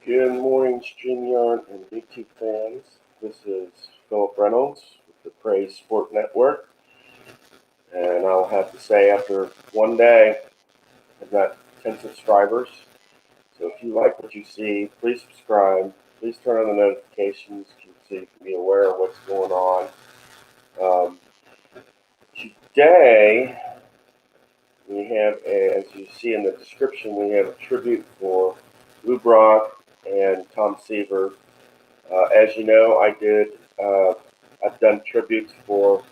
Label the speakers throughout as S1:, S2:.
S1: Good morning, StreamYard and YouTube fans. This is Philip Reynolds with the Preyz Sport Network. And I'll have to say, after one day, I've got 10 subscribers. So if you like what you see, please subscribe. Please turn on the notifications so you can be aware of what's going on. Today, we have, as you see in the description, we have a tribute for Lou Brock and Tom Seaver. As you know, I've done tributes for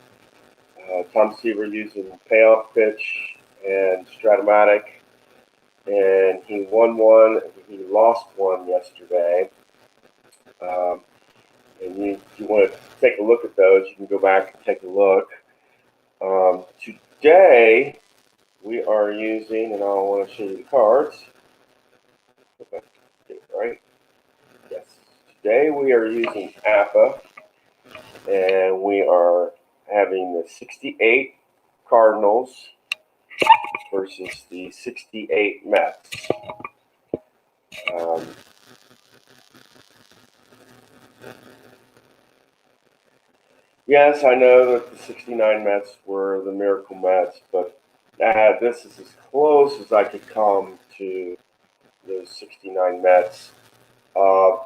S1: Tom Seaver using payoff pitch and Stratomatic, and he won one. He lost one yesterday. And if you want to take a look at those, you can go back and take a look. Today, we are using, and I want to show you the cards. If I get it right. Yes. Today we are using Apba, and we are having the 68 Cardinals versus the 68 Mets. Yes, I know that the 69 Mets were the Miracle Mets, but this is as close as I could come to those 69 Mets. On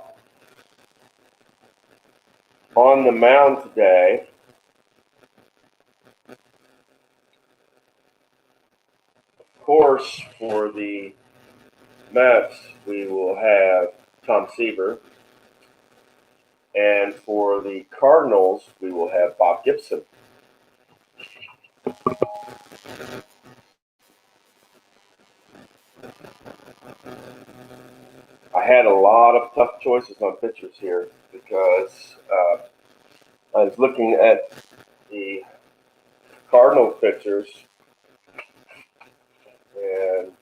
S1: the mound today, of course, for the Mets, we will have Tom Seaver. And for the Cardinals, we will have Bob Gibson. I had a lot of tough choices on pitchers here because I was looking at the Cardinal pitchers, and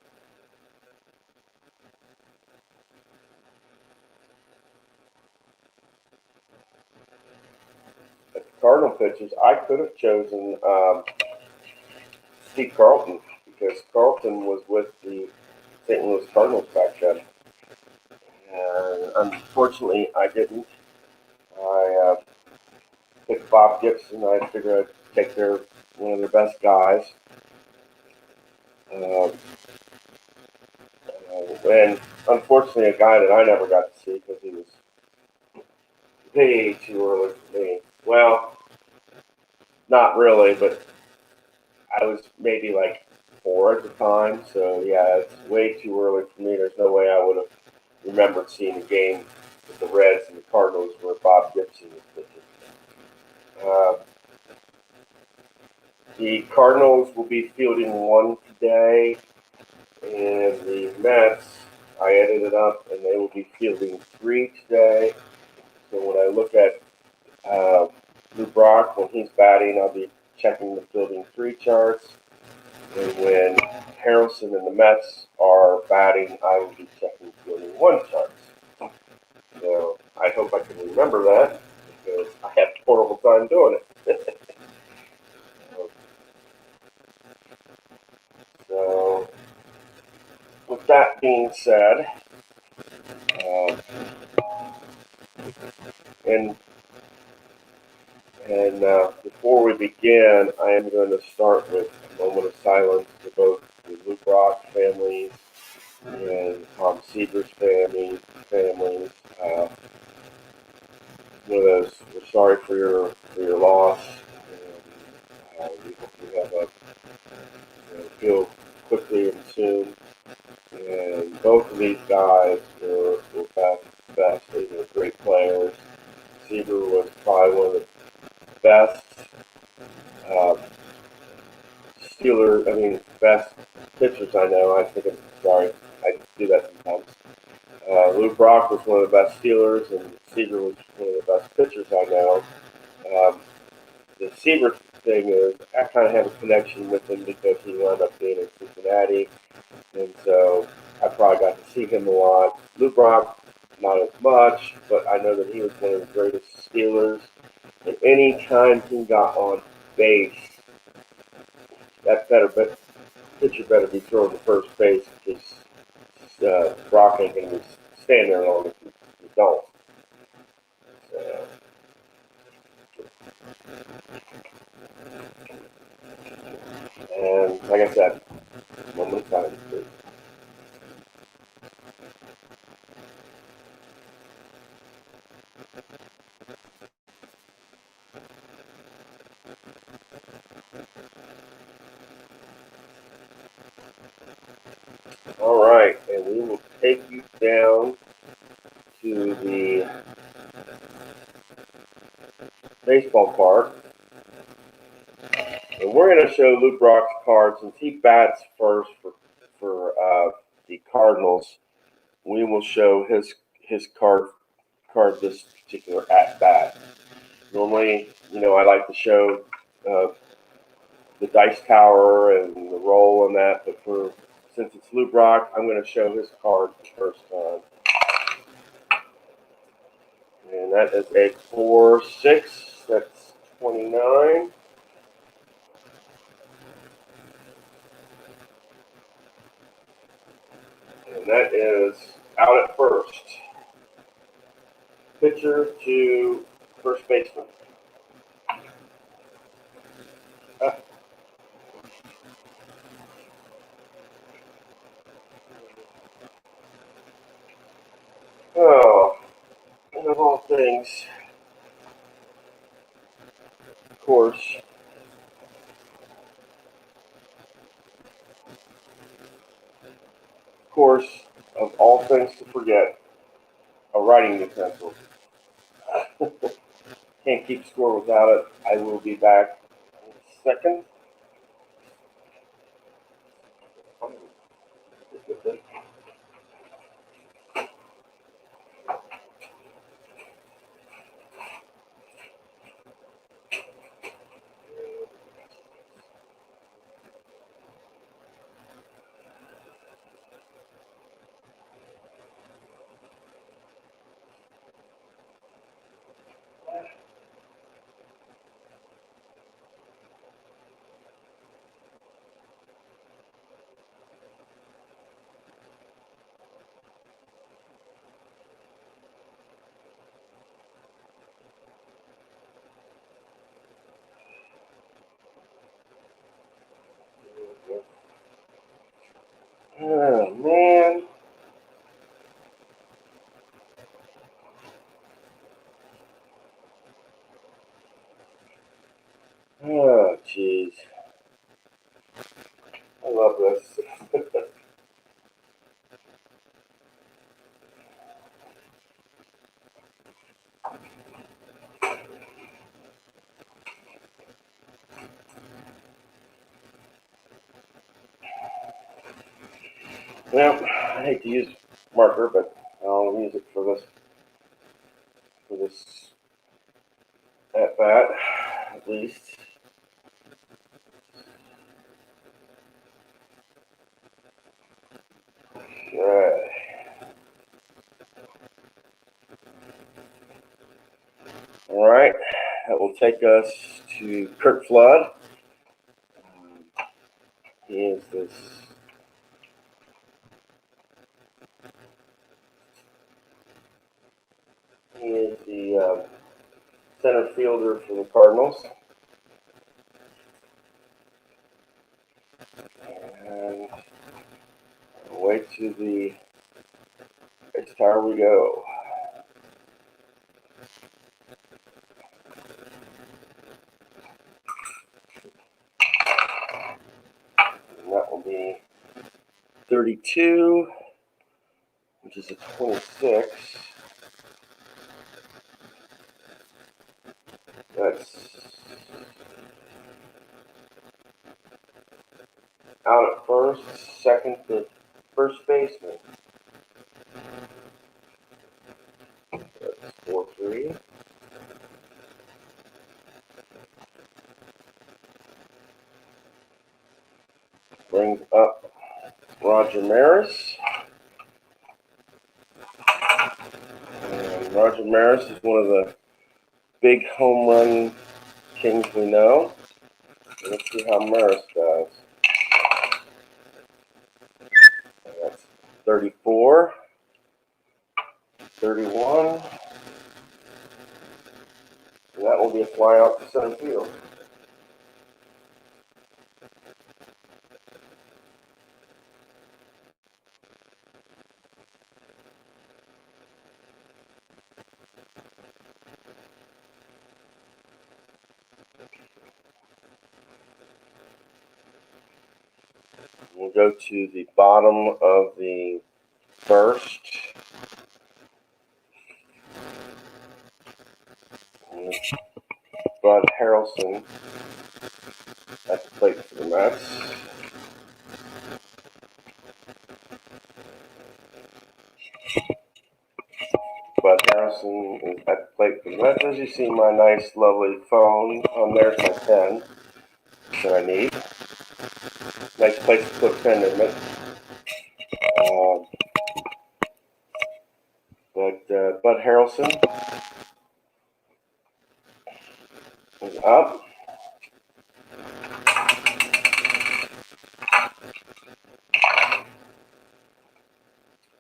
S1: at the Cardinal pitchers, I could have chosen Steve Carlton because Carlton was with the St. Louis Cardinals back then. And unfortunately, I didn't. I picked Bob Gibson. I figured I'd take one of their best guys. And unfortunately, a guy that I never got to see because he was way too early for me. Well, not really, but I was maybe like 4 at the time. So yeah, it's way too early for me. There's no way I would have remembered seeing a game with the Reds and the Cardinals where Bob Gibson was pitching. The Cardinals will be fielding one today, and the Mets, I added it up, and they will be fielding 3 today. So when I look at Lou Brock, when he's batting, I'll be checking the fielding 3 charts. And when Harrelson and the Mets are batting, I will be checking fielding 1 charts. So I hope I can remember that because I have a horrible time doing it. So with that being said, before we begin, I am going to start with a moment of silence for both the Lou Brock families and Tom Seaver's families. We're sorry for your loss, and we hope you have heal quickly and soon. And both of these guys were best. They were great players. Seaver was probably one of the best best pitchers I know. I do that sometimes. Lou Brock was one of the best Steelers, and Seaver was one of the best pitchers I know. The Seaver thing is, I kind of have a connection with him because he wound up being in Cincinnati, and so I probably got to see him a lot. Lou Brock, not as much, but I know that he was one of the greatest Steelers. And any time he got on base, that pitcher better be throwing to first base because Brock ain't going to be stand there long if you don't. So, and like I said, one more time, please. All right, and we will take you down to the baseball park. And we're going to show Luke Brock's cards. Since he bats first for the Cardinals, we will show his card this particular at bat. Normally, I like to show the dice tower and the roll and that, but since it's Luke Brock, I'm going to show his card first time. And that is a 4-6. That's 29. And that is out at first. Pitcher to first baseman. Oh, and of all things, of course, of all things to forget, a writing utensil. Can't keep score without it. I will be back in a second. Oh, man. Oh, jeez. I love this. Well, I hate to use marker, but I'll use it for this at bat, at least. Alright. Alright, that will take us to Kirk Flood. He is this He is the center fielder for the Cardinals. And away to the base tower we go. And that will be 32, which is a 26. That's out at first, second to first baseman. That's 4-3. Brings up Roger Maris. And Roger Maris is one of the big home run kings we know. Let's see how Maris does. And that's 34. 31. And that will be a fly out to center field. We'll go to the bottom of the first. Bud Harrelson at the plate for the Mets. Bud Harrelson is at the plate for the Mets. As you see, my nice, lovely phone. There's my pen that I need. Nice place to put a pen in it. Bud Harrelson is up.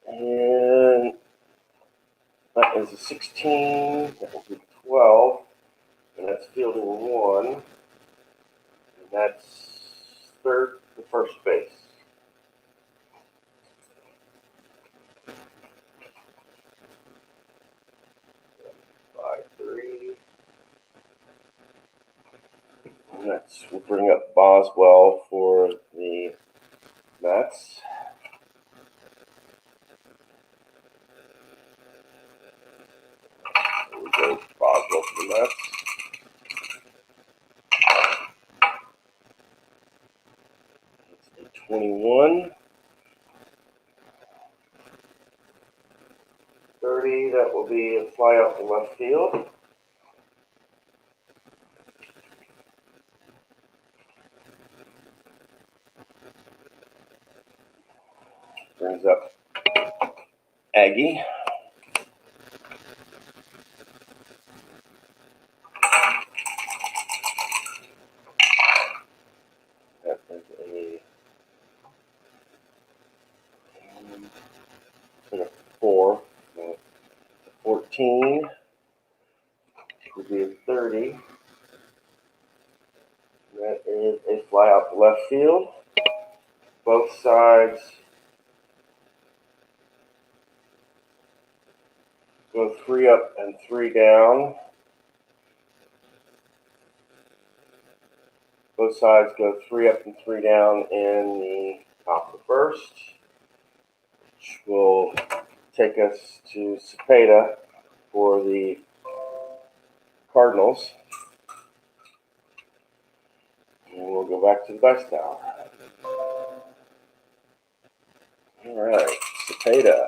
S1: And that is a 16. That will be 12. And that's fielding 1. And that's third to first base. We'll bring up Boswell for the Mets. There we go, Boswell for the Mets. That's a 21. 30, that will be a fly out to left field. Brings up Aggie. That is a 4. 14 would be a 30. That is a fly out to left field. Both sides go 3 up and 3 down. Both sides go 3 up and 3 down in the top of the first, which will take us to Cepeda for the Cardinals. And we'll go back to the dice tower. All right, Cepeda.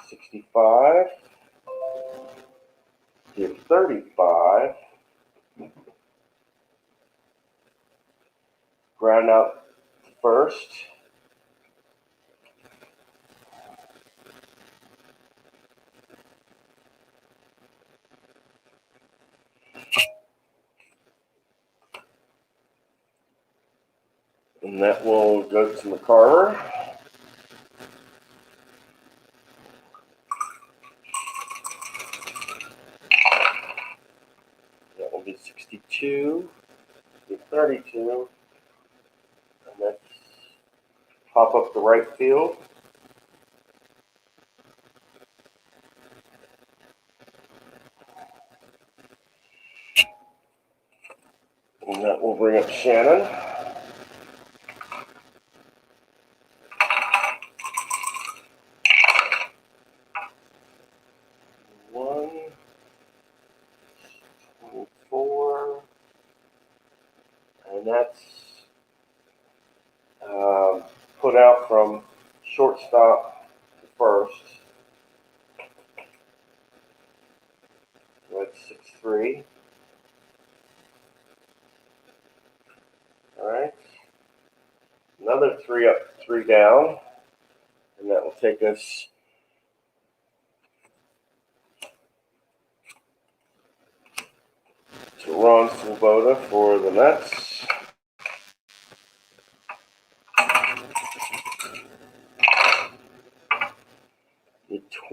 S1: 65. Give 35. Ground out first. And that will go to McCarver. That will be 62. 32. And let's pop up the right field. And that will bring up Shannon. And that's put out from shortstop to first. So that's 6-3. All right. Another 3 up, 3 down. And that will take us to Ron Swoboda for the Mets.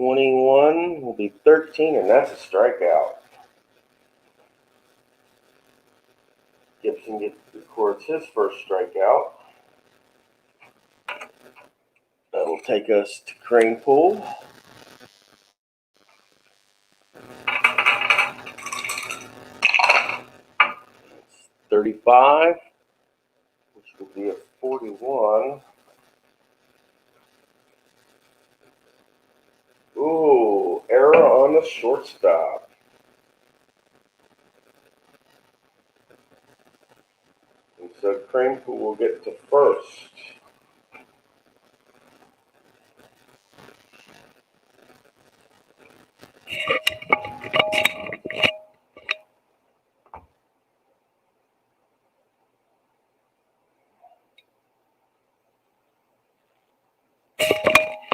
S1: 21 will be 13, and that's a strikeout. Gibson records his first strikeout. That'll take us to Crane Pool. 35, which will be a 41. Ooh, error on the shortstop. And so Crane Pool will get to first.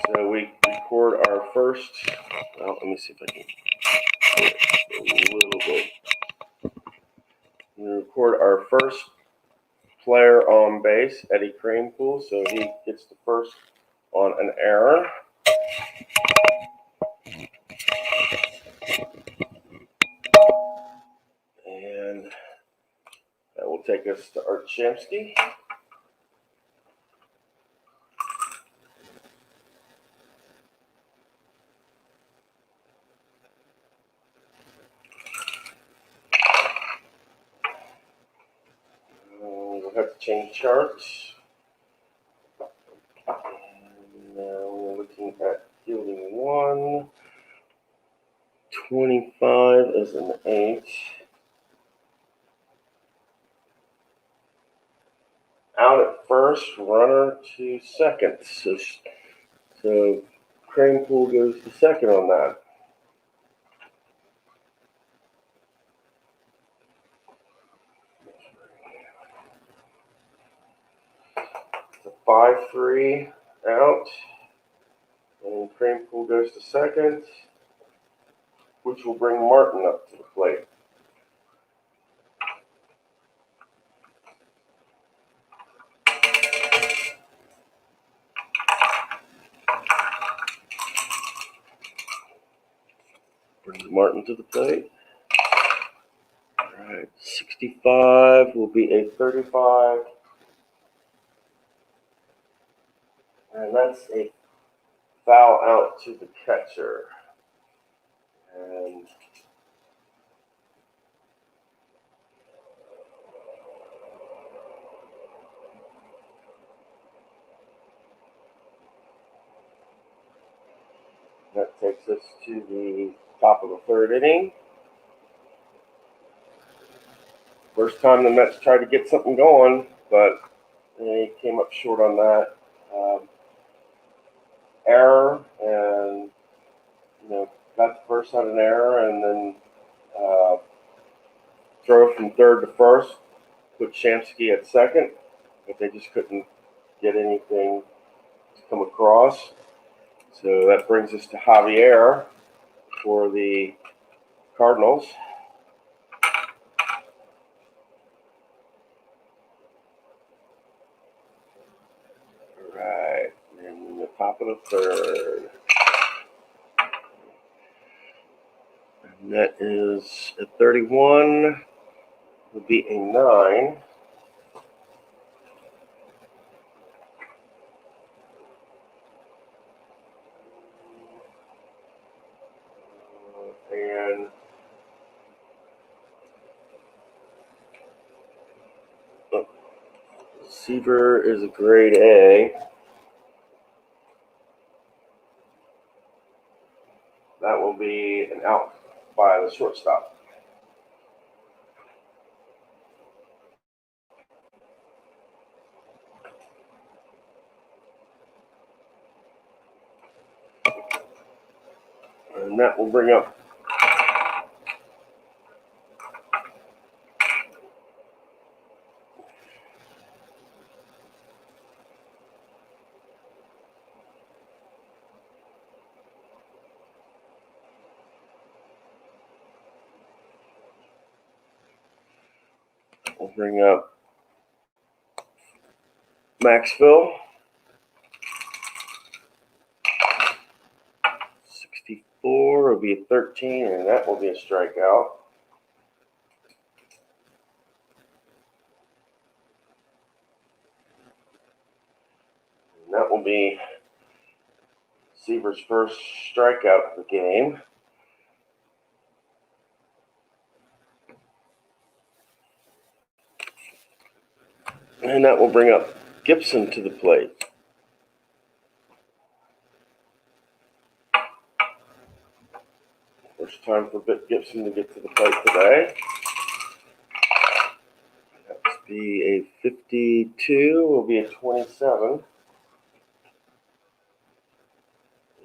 S1: So we record our first, well, let me see if I can do it a little bit. We record our first player on base, Eddie Crane Pool, so he gets the first on an error. And that will take us to Art Shamsky. We'll have to change charts. And now we're looking at fielding 1. 25 is an 8. Out at first, runner to second. So Crane Pool goes to second on that. It's a 5-3 out. And Crane Pool goes to second, which will bring Martin up to the plate. Brings Martin to the plate. All right, 65 will be a 35. And that's a foul out to the catcher. And that takes us to the top of the third inning. First time the Mets tried to get something going, but they came up short on that. Error, and got the first on an error, and then throw from third to first, put Shamsky at second, but they just couldn't get anything to come across. So that brings us to Javier for the Cardinals. All right, and the top of the third. And that is a 31, would be a 9. And Seaver is a grade A. That will be an out by the shortstop. And that will bring up Maxville. 4 will be a 13, and that will be a strikeout. And that will be Seaver's first strikeout of the game. And that will bring up Gibson to the plate. First time for Gibson to get to the plate today. That will be a 52, will be a 27.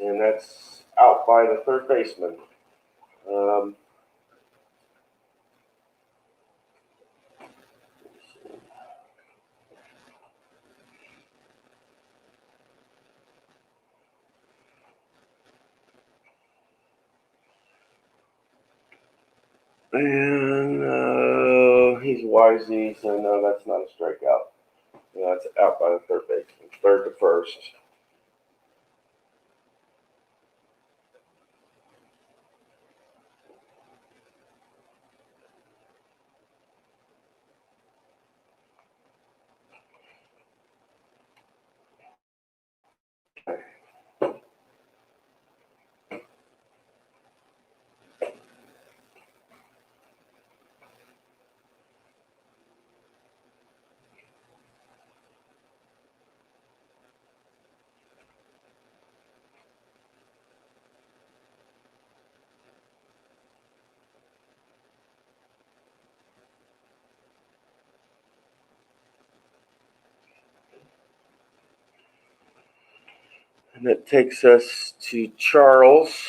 S1: And that's out by the third baseman. And he's Wisey, so no, that's not a strikeout. No, that's out by the third baseman. Third to first. And that takes us to Charles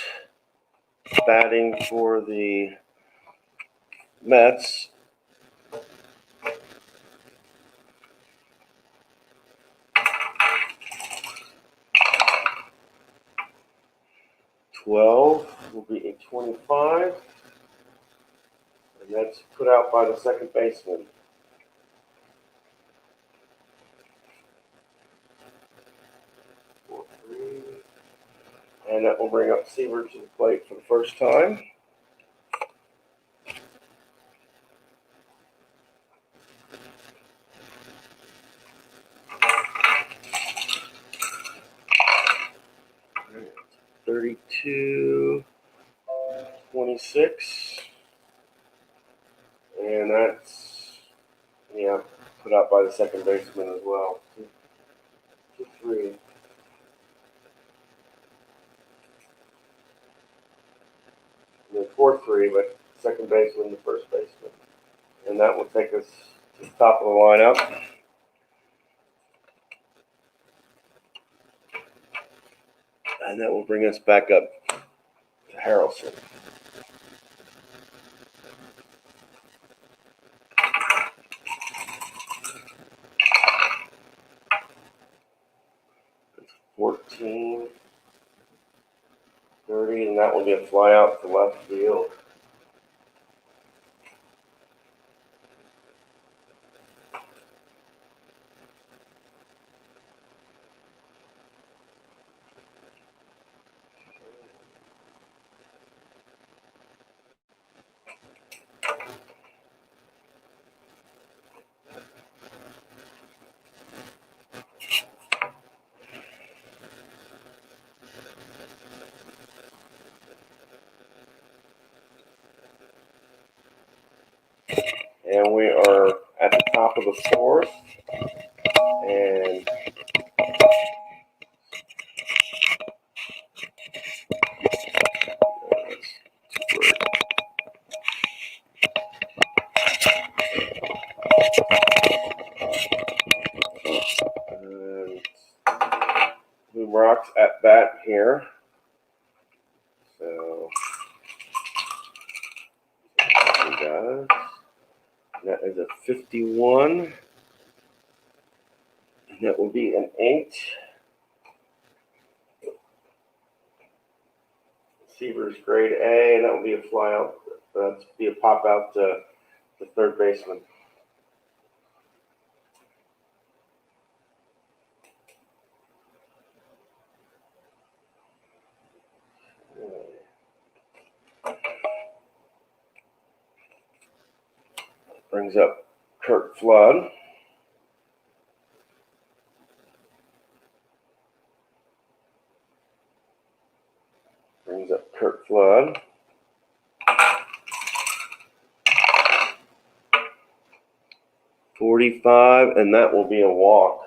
S1: batting for the Mets. "12" will be a 25, and that's put out by the second baseman. And that will bring up Seaver to the plate for the first time. Right. 32, 26. And that's, put out by the second baseman as well. 2-3. And 4-3, but second baseman, the first baseman. And that will take us to the top of the lineup. And that will bring us back up to Harrelson. It's 14, 30, and that will be a fly out to left field. And we are at the top of the fourth. And Blue Rocks at bat here. So guys, that is a 51. And that will be an 8. Seaver's grade A, and that will be a fly out. That's be a pop out to the third baseman. Brings up Kurt Flood. Brings up Kurt Flood. .45, and that will be a walk.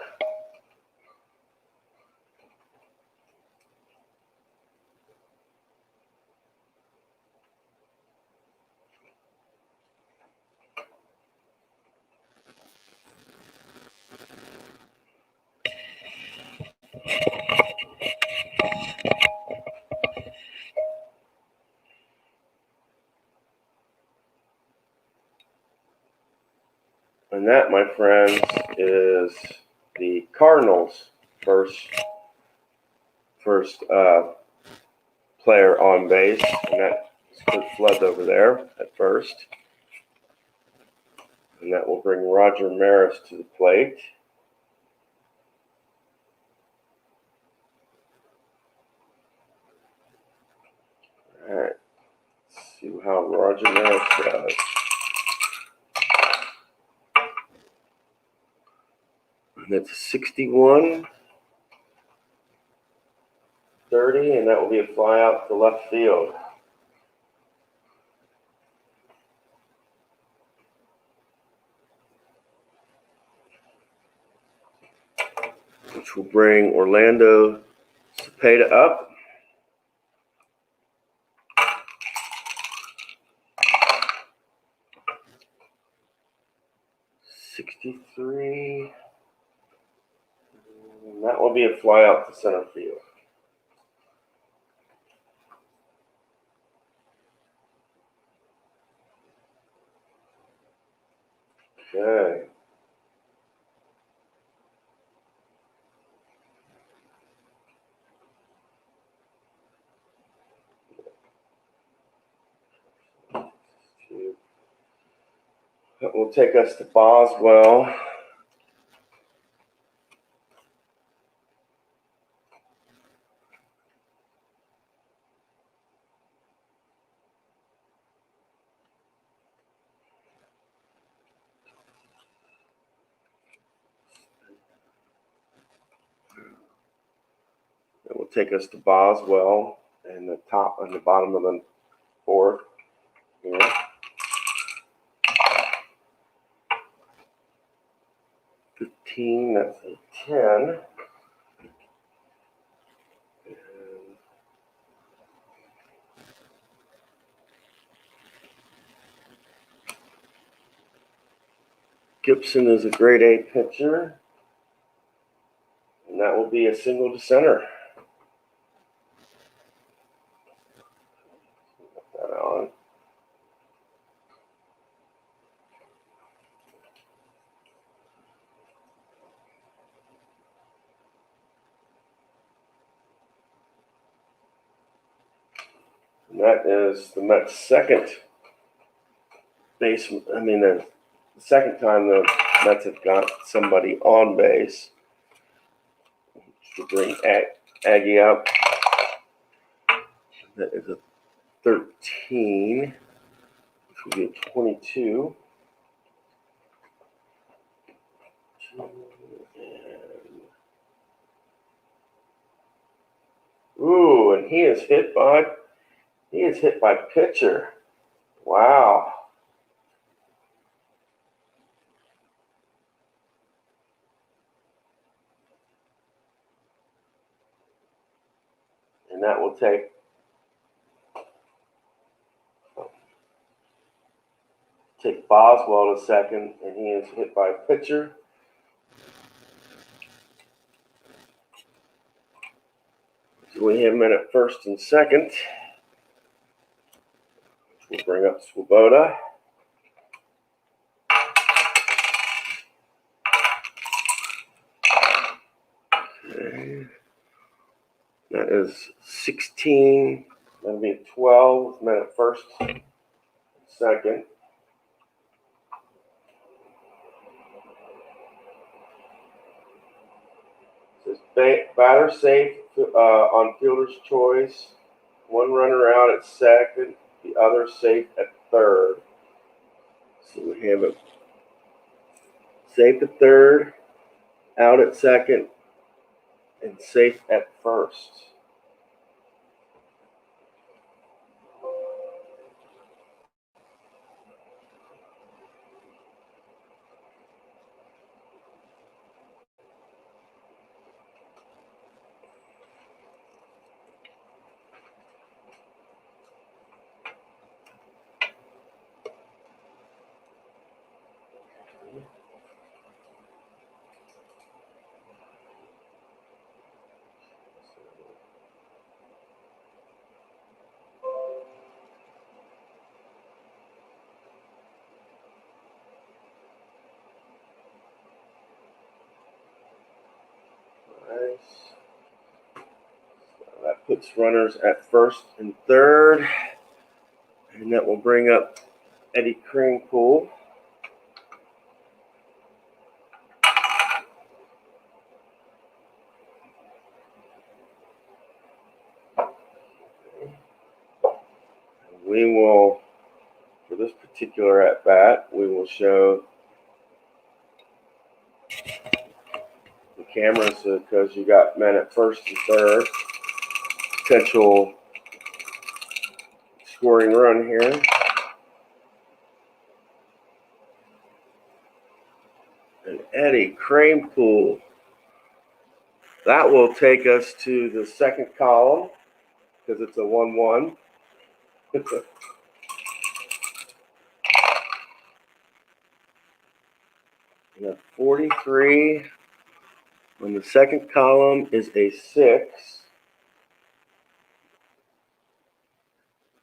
S1: And that, my friends, is the Cardinals' first player on base, and that is Kurt Flood over there at first. And that will bring Roger Maris to the plate. All right, let's see how Roger Maris does. And it's 61, 30, and that will be a fly out to left field. Which will bring Orlando Cepeda up. .63. And that will be a fly out to center field. Okay. That will take us to Boswell. That will take us to Boswell and the top and the bottom of the fourth here. .15, that's a 10. And Gibson is a grade A pitcher, and that will be a single to center. Put that on. And that is the Mets' second baseman. I mean, the second time the Mets have got somebody on base. To bring Aggie up. That is a 13, which will be a 22. Ooh, and he is hit by pitcher. Wow. And that will take Boswell to second, and he is hit by a pitcher. So we have him in at first and second, which will bring up Swoboda. Okay. That is 16. That'll be a 12 men at first, second. It says batter safe on fielder's choice. One runner out at second, the other safe at third. So we have a safe at third, out at second, and safe at first. That puts runners at first and third, and that will bring up Eddie Kranepool. We will, for this particular at bat, we will show the cameras because you got men at first and third. Potential scoring run here. And Eddie Kranepool. That will take us to the second column because it's a 1-1. And a 43 on the second column is a 6.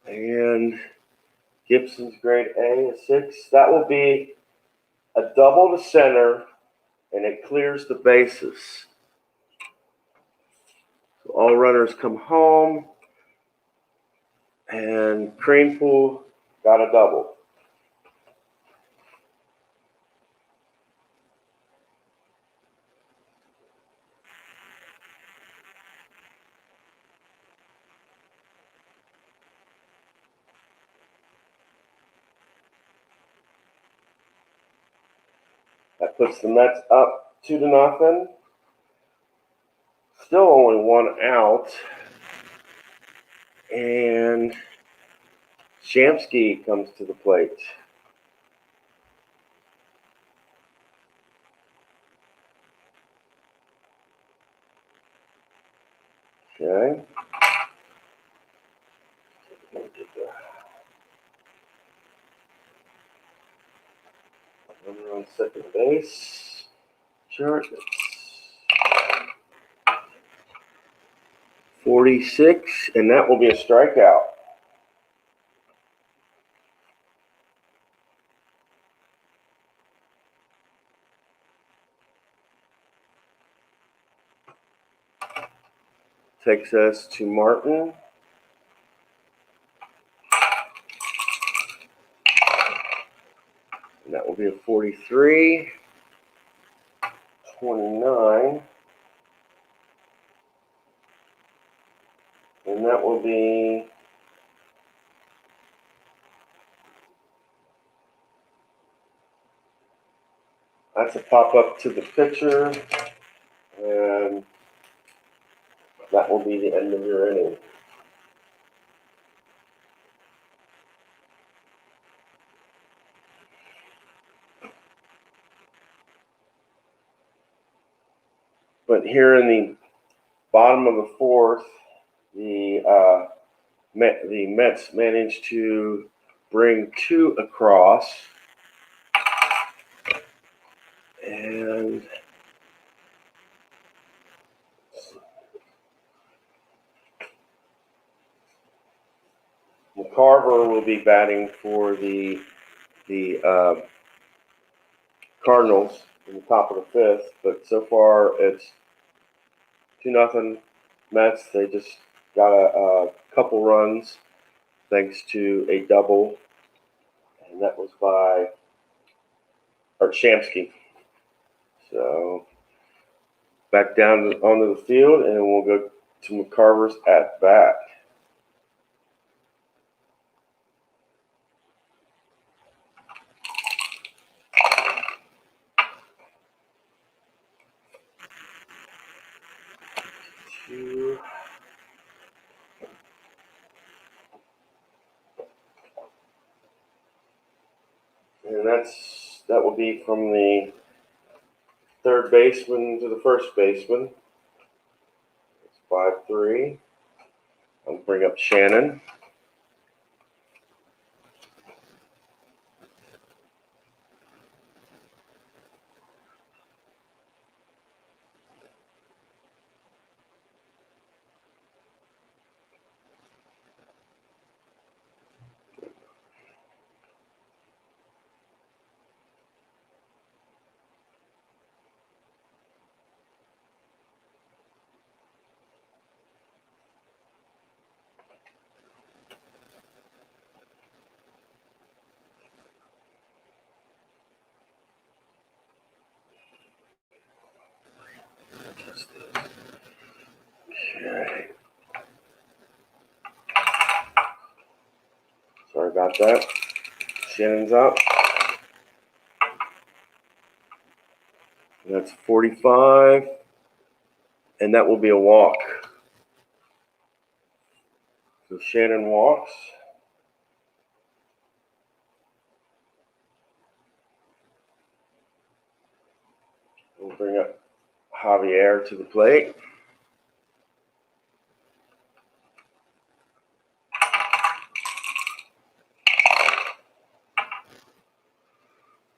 S1: And Gibson's grade A, a 6. That will be a double to center, and it clears the bases. So all runners come home, and Kranepool got a double. That puts the Mets up 2-0. Still only one out. And Shamsky comes to the plate. Okay. Runner on second base. Chart. 46, and that will be a strikeout. Takes us to Martin. And that will be a 43. 29. And that will be that's a pop up to the pitcher, and that will be the end of your inning. But here in the bottom of the fourth, the Mets managed to bring 2 across, and McCarver will be batting for the Cardinals in the top of the fifth. But so far it's 2-0 Mets. They just got a couple runs thanks to a double, and that was by Shamsky. So back down onto the field, and we'll go to McCarver's at bat. And that will be from the third baseman to the first baseman. It's 5-3. I'll bring up Shannon. Okay. Sorry about that. Shannon's up. That's 45. And that will be a walk. So Shannon walks. We'll bring up Javier to the plate.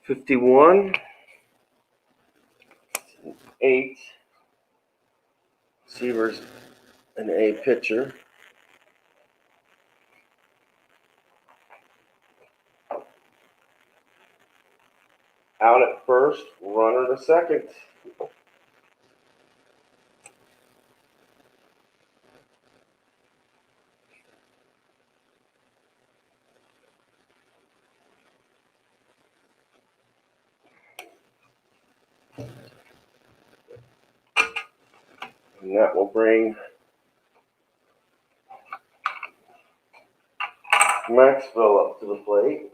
S1: $51. 8. Seaver's an A pitcher. Out at first, runner to second. And that will bring Maxwell up to the plate.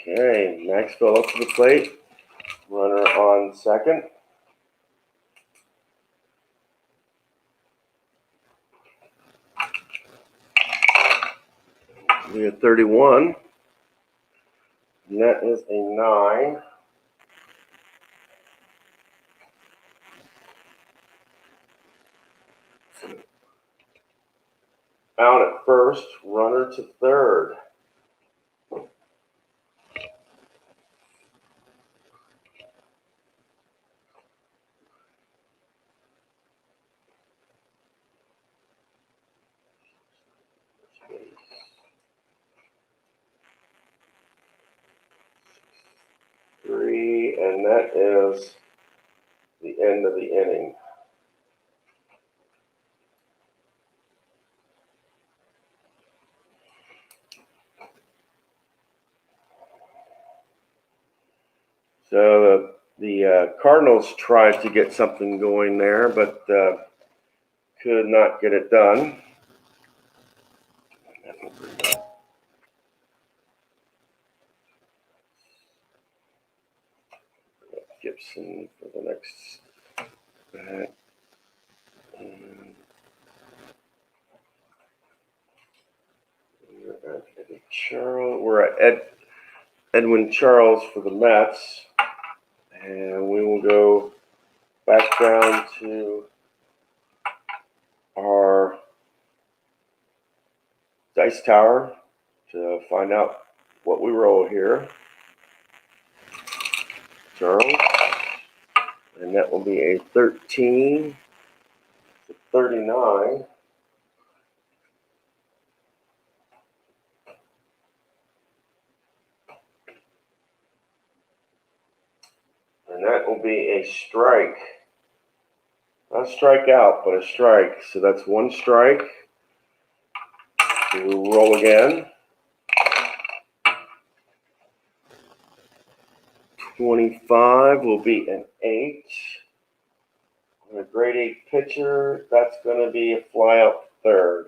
S1: Okay, Maxwell up to the plate. Runner on second. We have 31. And that is a 9. Out at first, runner to third. Three, and that is the end of the inning. So the Cardinals tried to get something going there, but could not get it done. Gibson for the next bat. We're at Edwin Charles for the Mets. And we will go back down to our dice tower to find out what we roll here. Charles. And that will be a 13 to 39. And that will be a strike. Not a strikeout, but a strike. So that's one strike. We will roll again. 25 will be an 8. And a grade 8 pitcher, that's going to be a fly out third.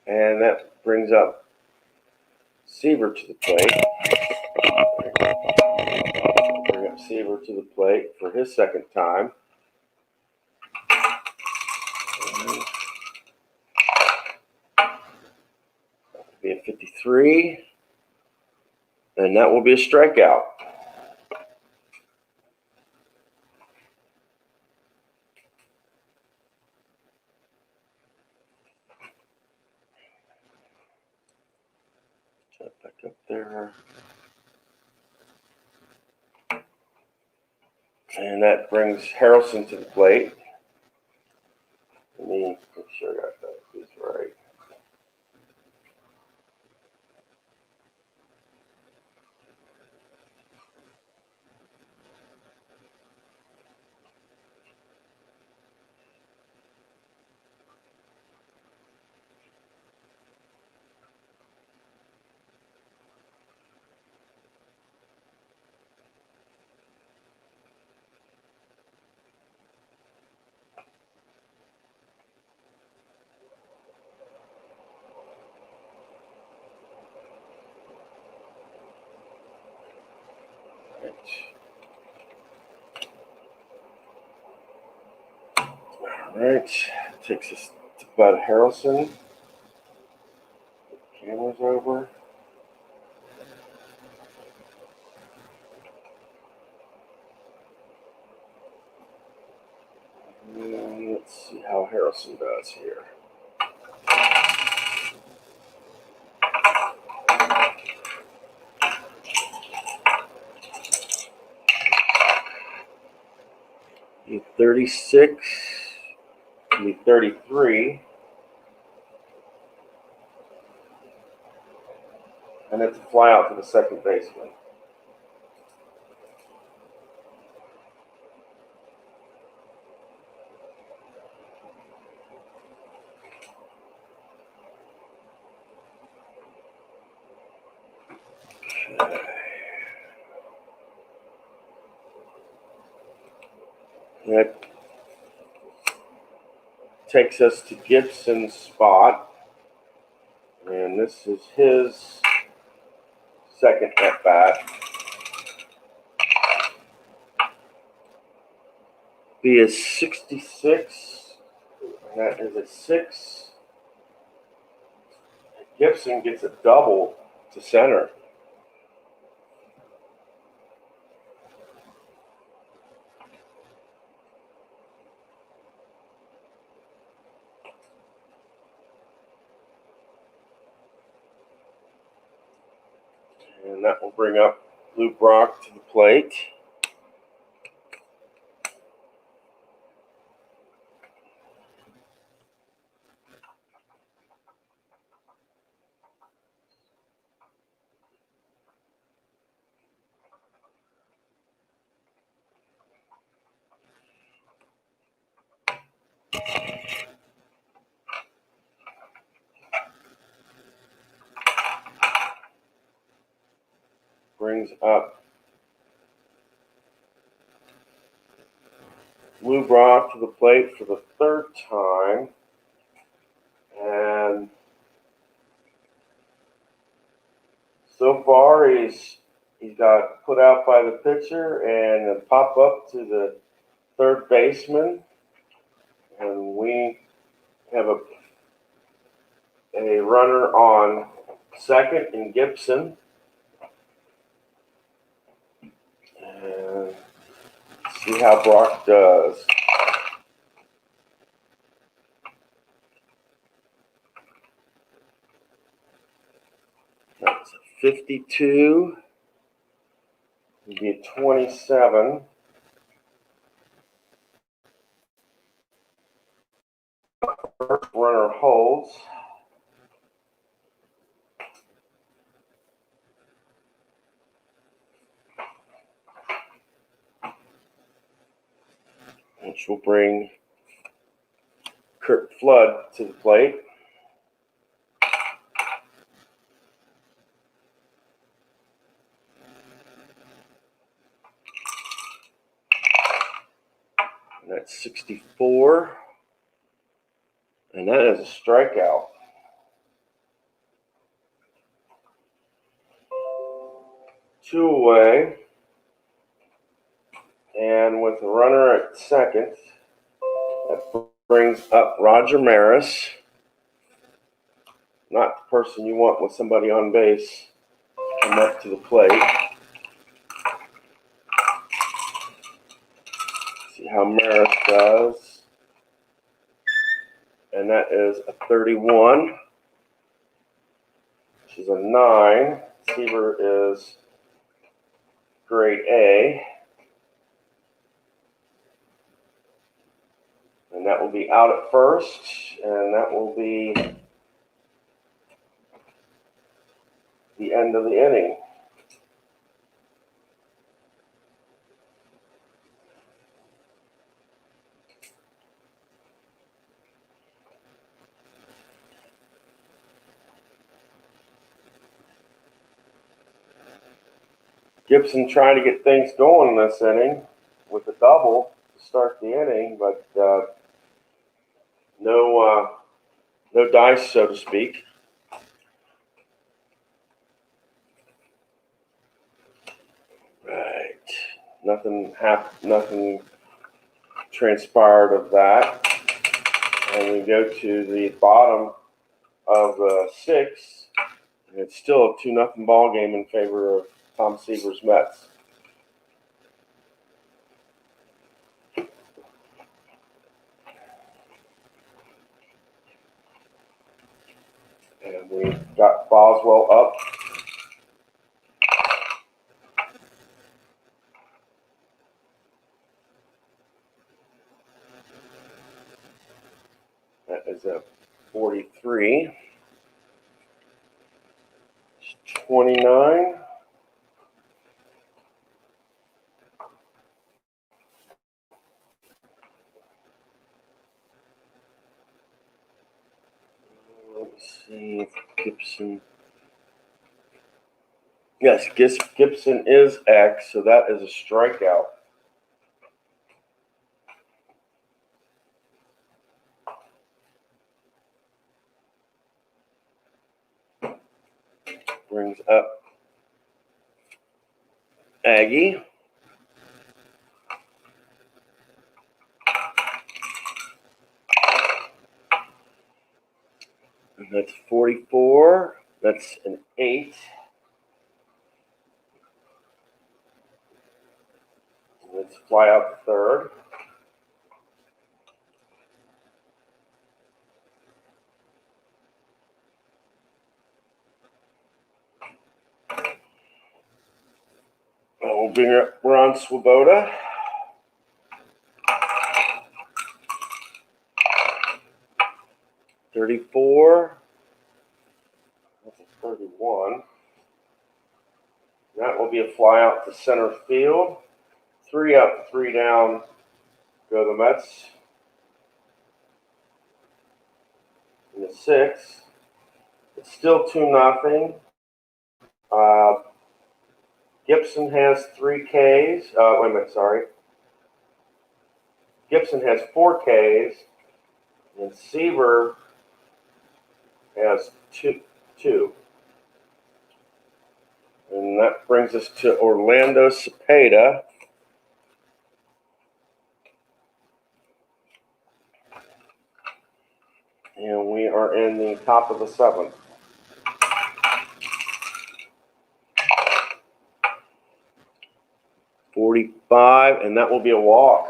S1: And that brings up Seaver to the plate. Bring up Seaver to the plate for his second time. That'll be a 53. And that will be a strikeout. Back up there. And that brings Harrelson to the plate. Let me make sure I got that piece right. All right, takes us to Bud Harrelson. Camera's over. And let's see how Harrelson does here. Be 36. Be 33. And it's a fly out to the second baseman. That takes us to Gibson's spot. And this is his second at bat. Be a 66. And that is a 6. Gibson gets a double to center. And that will bring up Lou Brock to the plate. Brings up Lou Brock to the plate for the third time. And so far he's got put out by the pitcher and a pop up to the third baseman. And we have a runner on second in Gibson. And see how Brock does. That's a 52. It'll be a 27. First runner holds. Which will bring Kurt Flood to the plate. And that's 64. 34, and that is a strikeout. Two away, and with a runner at second, that brings up Roger Maris. Not the person you want with somebody on base come up to the plate. See how Maris does. And that is a 31. She's a 9. Seaver is grade A. And that will be out at first. And that will be the end of the inning. Gibson trying to get things going in this inning with a double to start the inning, but no dice, so to speak. Right, nothing transpired of that, and we go to the bottom of the 6th, and it's still a 2-0 ball game in favor of Tom Seaver's Mets. And we got Boswell up. That is a 43. 29. Let's see if Gibson. Yes, Gibson is X, so that is a strikeout. Brings up Aggie. And that's 44. That's an 8. Let's fly out to third. We'll bring up Ron Swoboda. $34. That's a 31. That will be a fly out to center field. 3 up, 3 down. Go the Mets. In the 6th. It's still 2-0. Gibson has 3 Ks. Wait a minute, sorry. Gibson has 4 Ks. And Seaver has two. And that brings us to Orlando Cepeda. And we are in the top of the 7th. $45, and that will be a walk.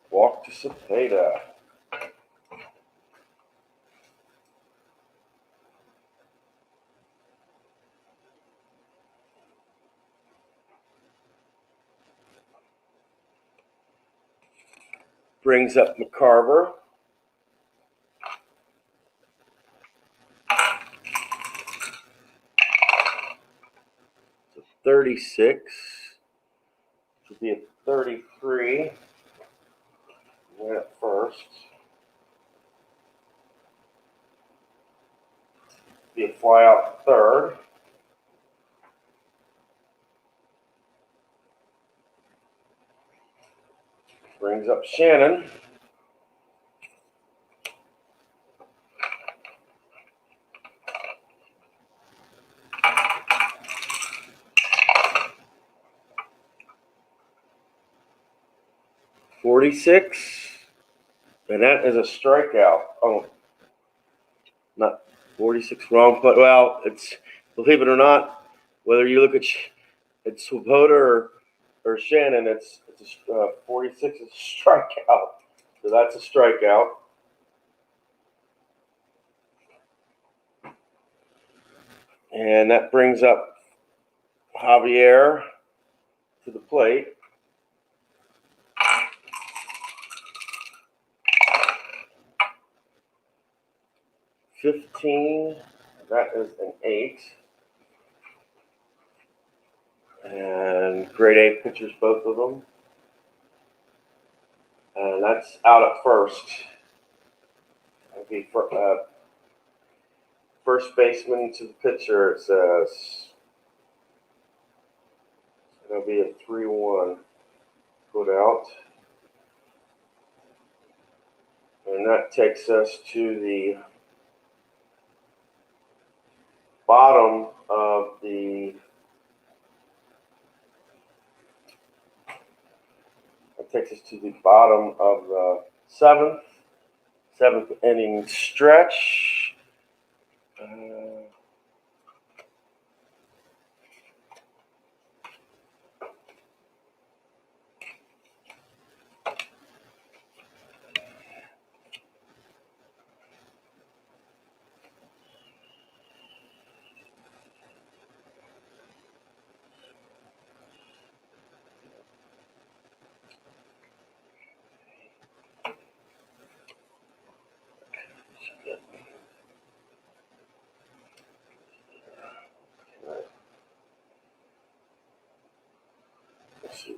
S1: Walk to Cepeda. Brings up McCarver. It's a 36. Should be a 33. Went at first. Be a fly out third. brings up Shannon. .46, and that is a strikeout. Oh, not 46, wrong play. Well, it's, believe it or not, whether you look at Swoboda or Shannon, it's 46 is a strikeout. So that's a strikeout. And that brings up Javier to the plate. .15, that is an 8. And grade A pitchers, both of them. And that's out at first. That'll be first baseman to the pitcher, it says. It'll be a 3-1 put out. And that takes us to the bottom of the seventh inning stretch.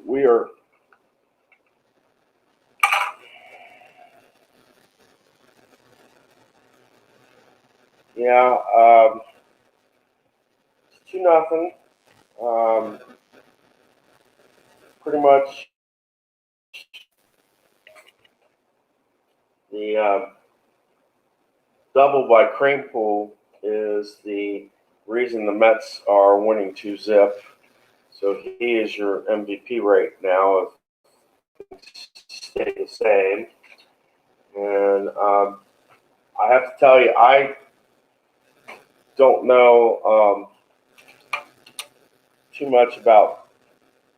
S1: We are it's 2-0. Pretty much the double by Kranepool is the reason the Mets are winning 2-0. So he is your MVP right now if things stay the same. And I have to tell you, I don't know too much about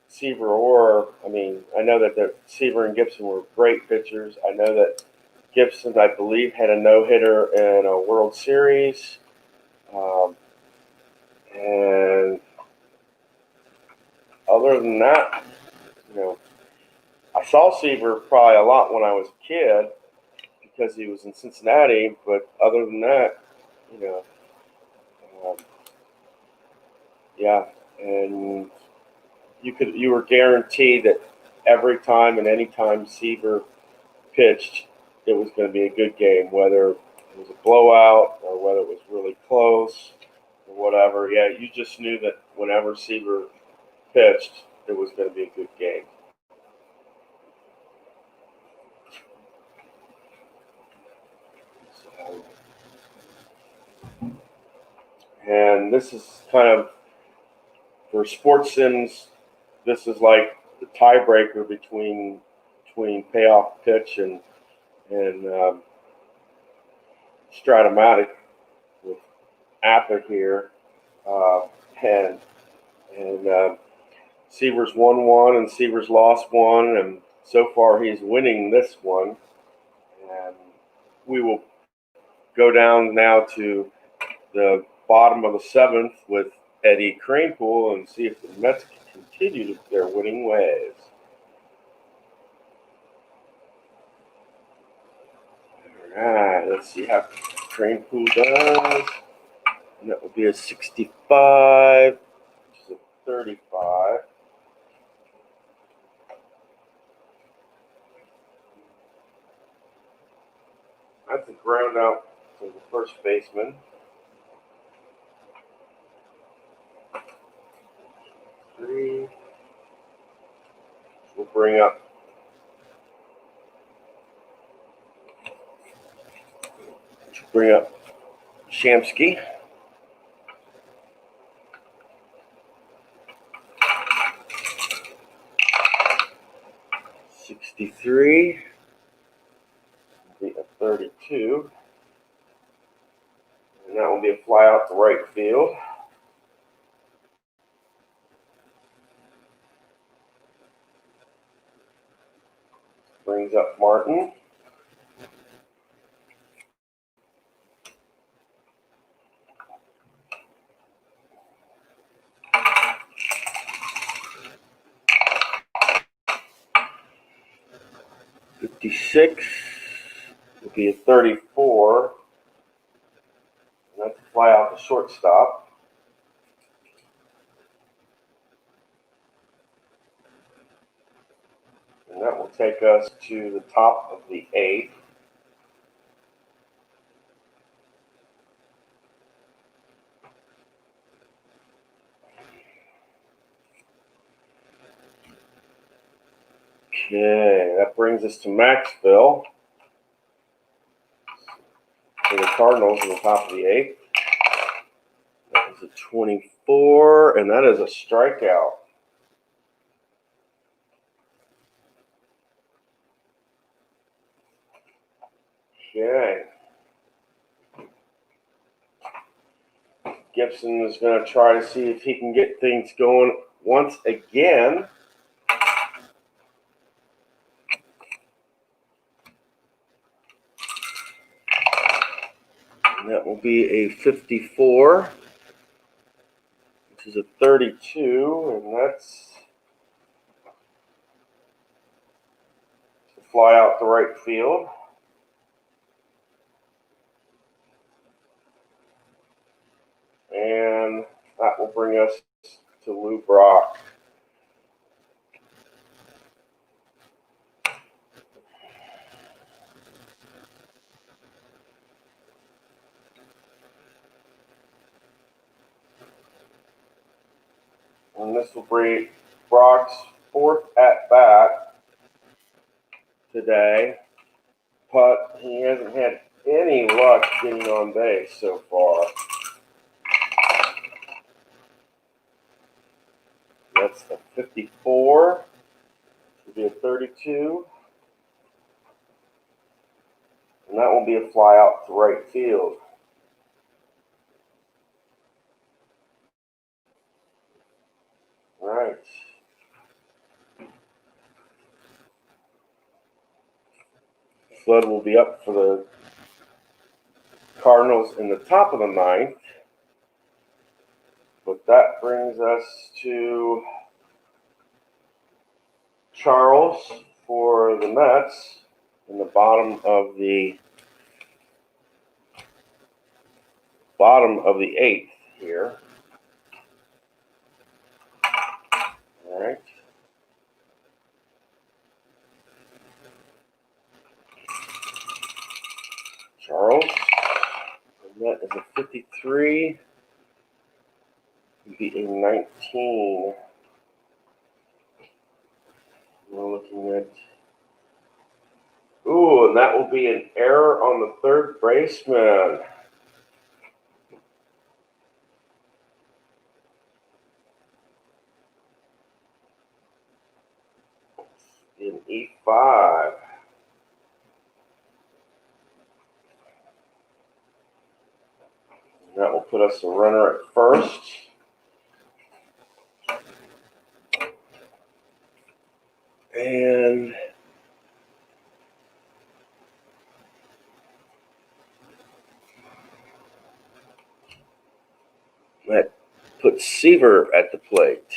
S1: Seaver I know that Seaver and Gibson were great pitchers. I know that Gibson, I believe, had a no-hitter in a World Series. And other than that, I saw Seaver probably a lot when I was a kid because he was in Cincinnati. But other than that, yeah, and you were guaranteed that every time and any time Seaver pitched, it was going to be a good game, whether it was a blowout or whether it was really close or whatever. Yeah, you just knew that whenever Seaver pitched, it was going to be a good game. So, and this is kind of, for sports sims, this is like the tiebreaker between payoff pitch and Stratomatic with Apba here, and Seaver's won one and Seaver's lost one, and so far he's winning this one. And we will go down now to the bottom of the seventh with Eddie Kranepool and see if the Mets can continue their winning ways. All right, let's see how Kranepool does. And that would be a 65, which is a 35. That's a ground out to the first baseman. 3. We'll bring up Bring up Shamsky. '63. Be a 32. And that will be a fly out to right field. Brings up Martin. '56 will be a 34. And that's a fly out to shortstop. And that will take us to the top of the 8th. Okay, that brings us to Maxville. For the Cardinals in the top of the 8th. That is a 24, and that is a strikeout. Okay. Gibson is going to try to see if he can get things going once again. And that will be a 54, which is a 32, and that's to fly out to right field. And that will bring us to Lou Brock. And this will bring Brock's 4th at-bat today. But he hasn't had any luck getting on base so far. That's a 54. Will be a 32. And that will be a fly out to right field. All right. Flood will be up for the Cardinals in the top of the 9th. But that brings us to Charles for the Mets in the bottom of the 8th here. All right. Charles. And that is a 53. Would be a 19. We're looking at. Ooh, and that will be an error on the 3rd baseman. In E5. And that will put us a runner at first. And that puts Seaver at the plate.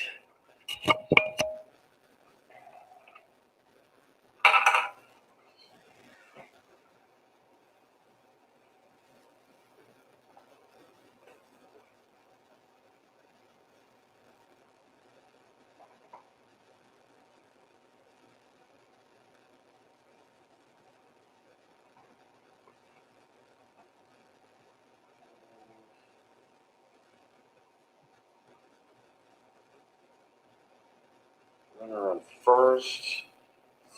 S1: Runner on first.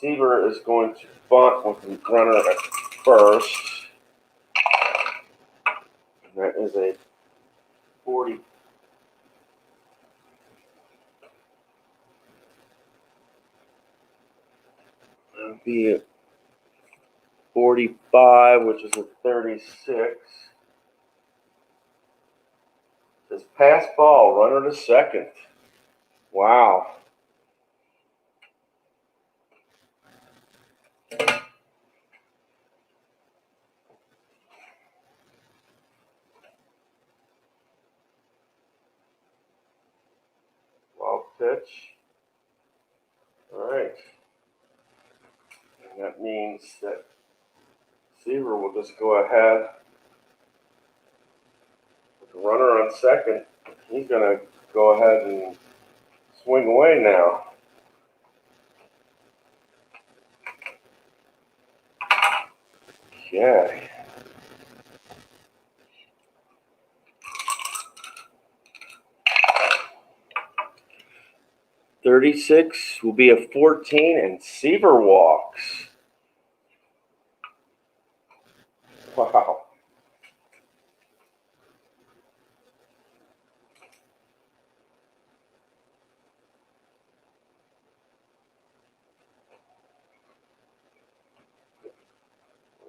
S1: Seaver is going to bunt with the runner at first. That is a 40. That'll be a 45, which is a 36. Says pass ball, runner to second. Wow. Wild pitch. All right. And that means that Seaver will just go ahead with the runner on second. He's going to go ahead and swing away now. Okay. "36 will be a 14, and Seaver walks." Wow.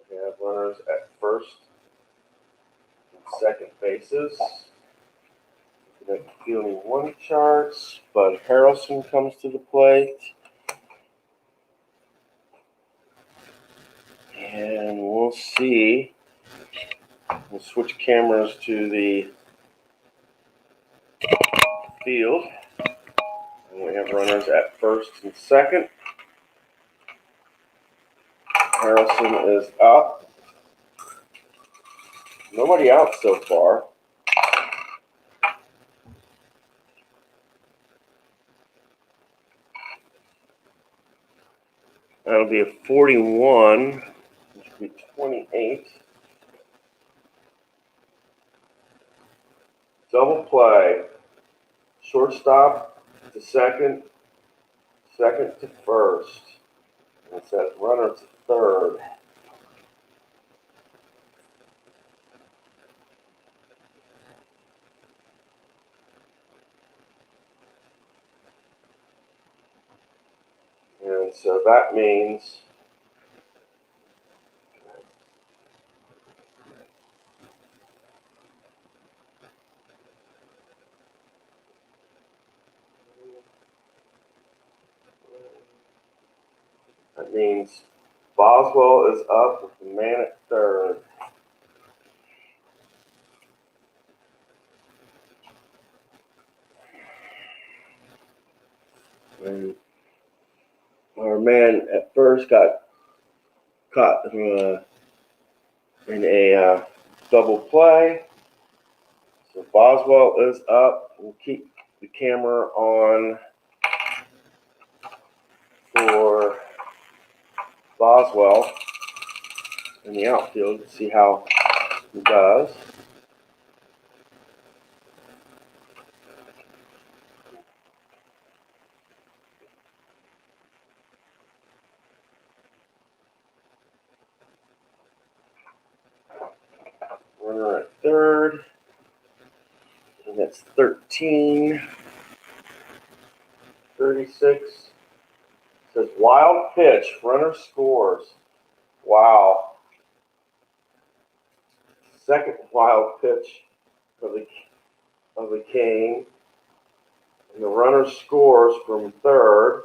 S1: We have runners at first and second bases. The fielding one charts, Bud Harrelson comes to the plate. And we'll see. We'll switch cameras to the field. And we have runners at first and second. Harrelson is up. Nobody out so far. That'll be a 41, which will be 28. Double play. Shortstop to second, second to first. And it says runner to third. And so that means Boswell is up with the man at third. And our man at first got caught in a double play. So Boswell is up. We'll keep the camera on for Boswell in the outfield to see how he does. Runner at third. And that's 13. 36. Says wild pitch. Runner scores. Wow. Second wild pitch of the game. And the runner scores from third.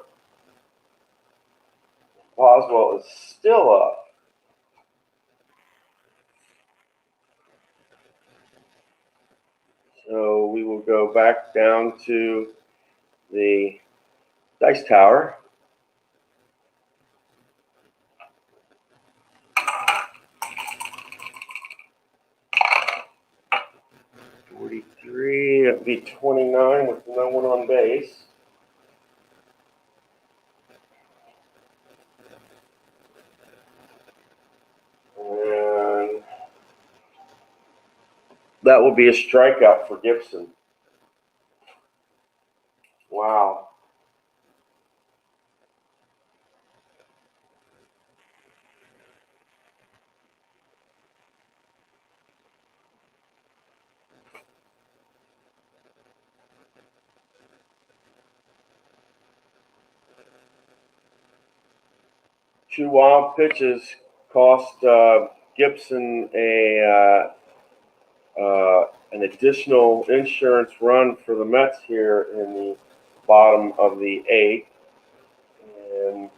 S1: Boswell is still up. So we will go back down to the dice tower. That would be 29 with no one on base. And that will be a strikeout for Gibson. Wow. 2 wild pitches cost Gibson an additional insurance run for the Mets here in the bottom of the 8th. And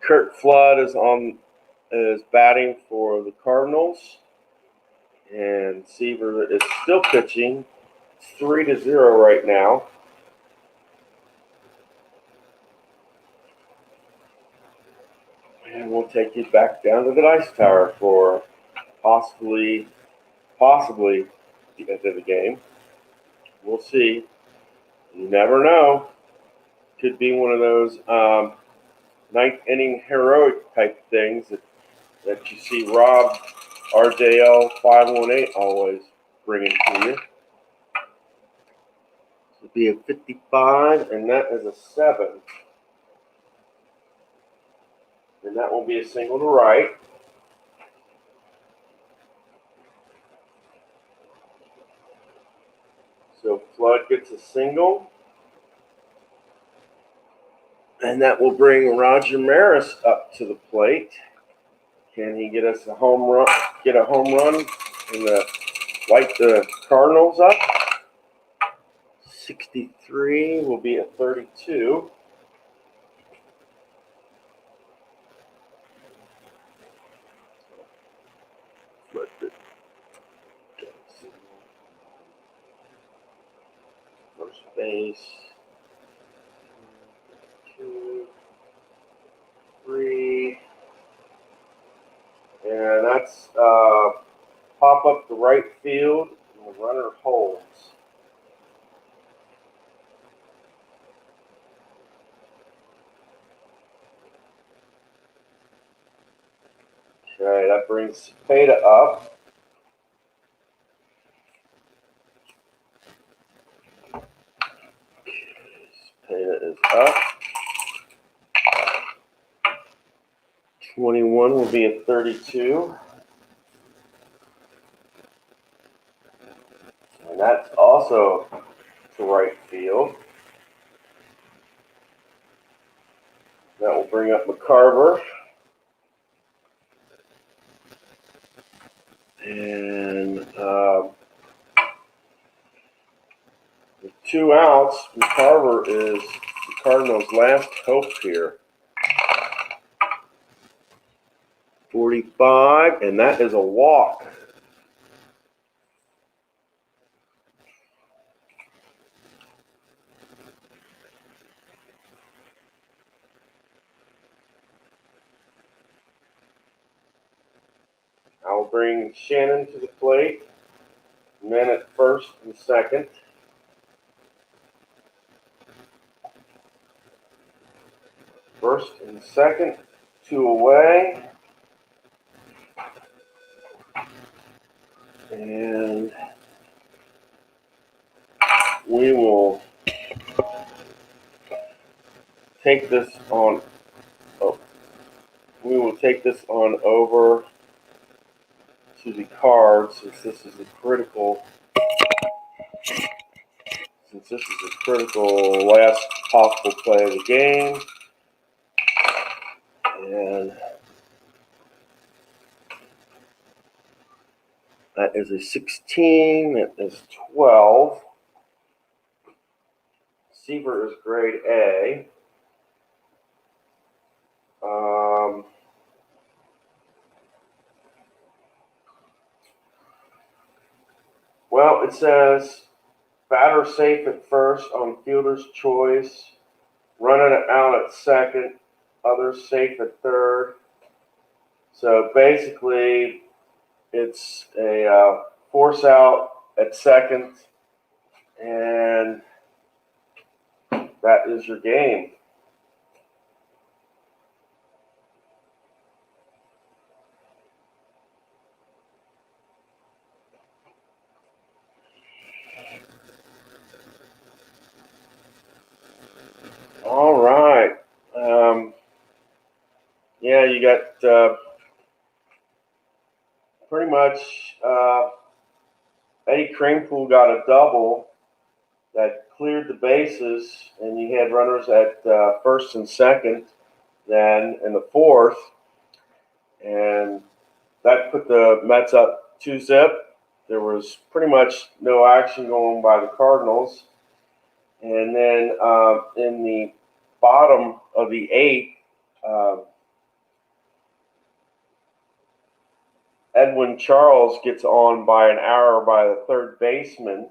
S1: Kurt Flood is batting for the Cardinals, and Seaver is still pitching. It's 3-0 right now. And we'll take you back down to the Dice Tower for possibly the end of the game. We'll see. You never know. Could be one of those ninth inning heroic type things that you see Rob RJL 518 always bringing to you. This would be a 55, and that is a 7. And that will be a single to right. So Flood gets a single. And that will bring Roger Maris up to the plate. Can he get us a home run? Get a home run and light the Cardinals up? 63 will be a 32. First base. 2, 3. And that's pop up the right field, and the runner holds. Okay, that brings Cepeda up. Cepeda is up. 21 will be a 32. And that's also to right field. That will bring up McCarver. And with 2 outs, McCarver is the Cardinals' last hope here. 45, and that is a walk. I'll bring Shannon to the plate. Men at first and second. First and second, 2 away. And we will take this on. We will take this on over to the Cards, since this is a critical. Last possible play of the game. And that is a 16. That is 12. Seaver is grade A. Well, it says batter safe at first on fielder's choice, running it out at second, others safe at third. So basically, it's a force out at second, and that is your game. All right. Yeah, you got pretty much Eddie Kranepool got a double that cleared the bases, and you had runners at first and second. then in the fourth, and that put the Mets up 2-zip. There was pretty much no action going by the Cardinals. And then in the bottom of the eighth, Edwin Charles gets on by an error by the third baseman.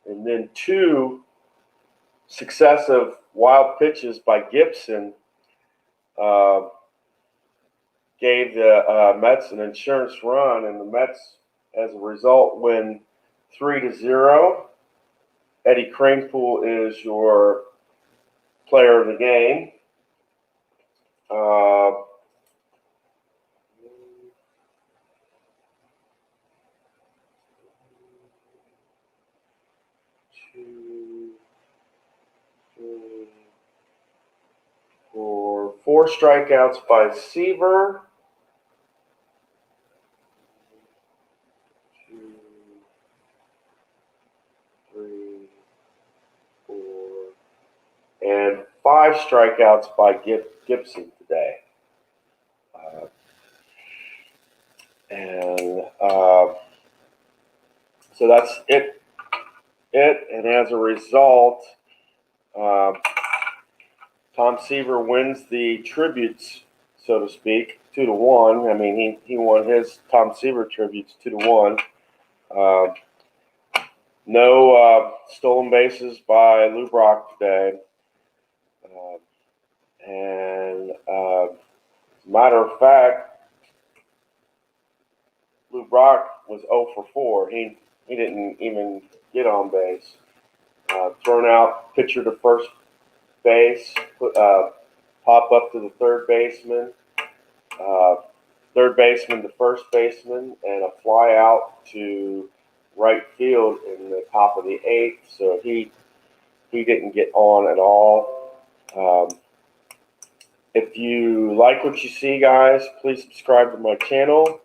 S1: And then two successive wild pitches by Gibson gave the Mets an insurance run, and the Mets, as a result, win 3-0. Eddie Kranepool is your player of the game. For 4 strikeouts by Seaver. 2, 3, 4, and 5 strikeouts by Gibson today. So that's it. And as a result, Tom Seaver wins the tributes, so to speak, 2-1. I mean, he won his Tom Seaver tributes 2-1. No stolen bases by Lou Brock today. And as a matter of fact, Lou Brock was 0 for 4. He didn't even get on base. Thrown out, pitcher to first base, pop up to the third baseman, third baseman to first baseman, and a fly out to right field in the top of the eighth. So he didn't get on at all. If you like what you see, guys, please subscribe to my channel.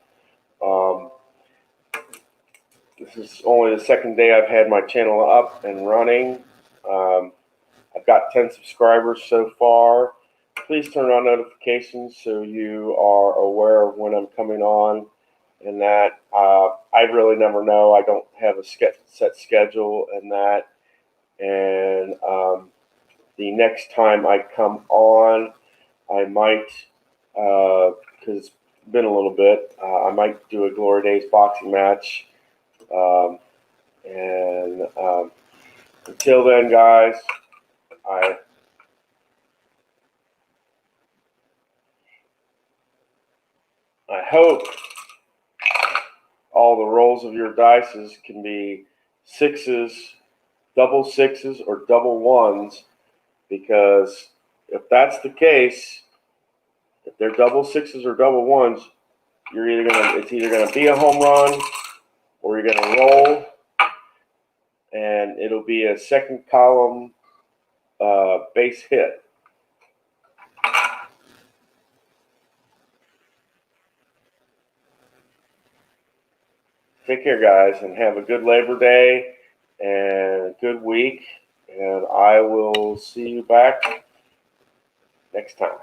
S1: This is only the second day I've had my channel up and running. I've got 10 subscribers so far. Please turn on notifications so you are aware of when I'm coming on, and that I really never know. I don't have a set schedule and that. And the next time I come on, I might, because it's been a little bit, I might do a Glory Days boxing match. Until then, guys, I hope all the rolls of your dices can be 6s, double 6s, or double 1s, because if that's the case, if they're double 6s or double 1s, it's either gonna be a home run or you're gonna roll, and it'll be a second column base hit. Take care, guys, and have a good Labor Day and a good week, and I will see you back next time.